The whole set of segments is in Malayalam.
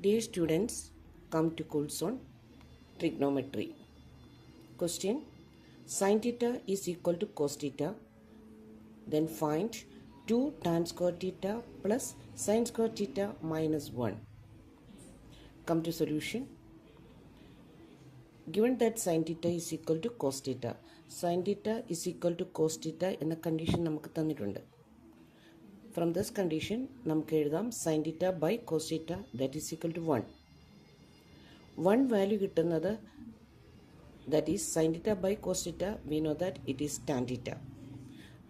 Dear students, come to course on trigonometry. Question: sin theta is equal to cos theta. Then find 2 tan square theta plus sin square theta minus 1. Come to solution. Given that sin theta is equal to cos theta, sin theta is equal to cos theta എന്ന കണ്ടീഷൻ നമുക്ക് തന്നിട്ടുണ്ട്. From this condition, നമുക്ക് എഴുതാം sin theta by cos theta that is equal to 1. 1 value കിട്ടുന്നത്, that is sin theta by cos theta, we know that it is tan theta.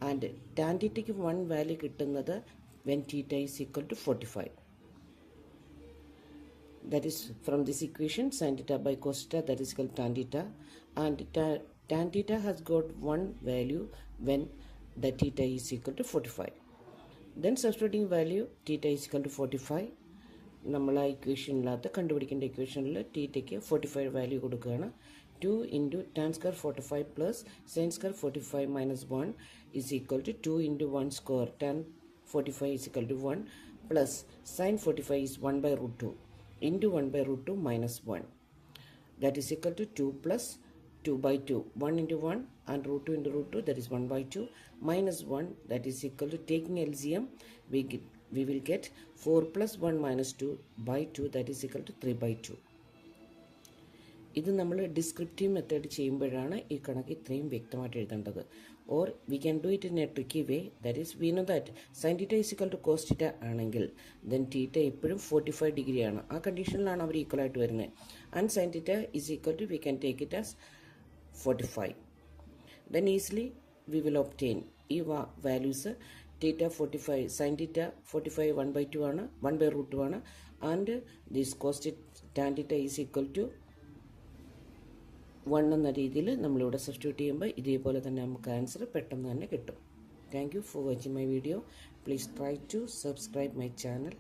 And tan theta ക്ക് 1 value കിട്ടുന്നത് when theta is equal to 45. That is from this equation sin theta by cos theta that is equal to tan theta, and tan theta has got 1 value when the theta is equal to 45. Then substituting value theta is equal to 45. നമ്മൾ ആ ഇക്വേഷനിനകത്ത് കണ്ടുപിടിക്കേണ്ട ഇക്വേഷനിൽ തീറ്റയ്ക്ക് 45 വാല്യൂ കൊടുക്കുകയാണ്. 2 into tan square 45 plus sine square 45 minus 1 is equal to 2 into 1 square tan 45 is equal to 1 plus sine 45 is 1 by root 2 into 1 by root 2 minus 1 that is equal to 2 plus 2 by 2, 1 into 1 and root 2 into root 2, that is 1 by 2 minus 1, that is equal to, taking LCM, we will get 4 plus 1 minus 2 by 2, that is equal to 3 by 2. ഇത് നമ്മൾ ഡിസ്ക്രിപ്റ്റീവ് മെത്തേഡ് ചെയ്യുമ്പോഴാണ് ഈ കണക്ക് ഇത്രയും വ്യക്തമായിട്ട് എഴുതേണ്ടത്. Or we can do it in a tricky way, that is we know that sine theta is equal to cos theta ആണെങ്കിൽ ദെൻ തീറ്റ എപ്പോഴും 45 ഡിഗ്രി ആണ്. ആ കണ്ടീഷനിലാണ് അവർ ഈക്വൽ ആയിട്ട് വരുന്നത്. And sine theta is equal to, we can take it as 45. Then easily we will obtain ഈ values theta 45, sine theta 45 1 by 2 ആണ്, 1 by root 2 ആണ്. And this cos tan theta is equal to 1 എന്ന രീതിയിൽ നമ്മളിവിടെ സബ്സ്റ്റിറ്റ്യൂട്ട് ചെയ്യുമ്പോൾ ഇതേപോലെ തന്നെ നമുക്ക് ആൻസർ പെട്ടെന്ന് തന്നെ കിട്ടും. Thank you for watching my video. Please try to subscribe my channel.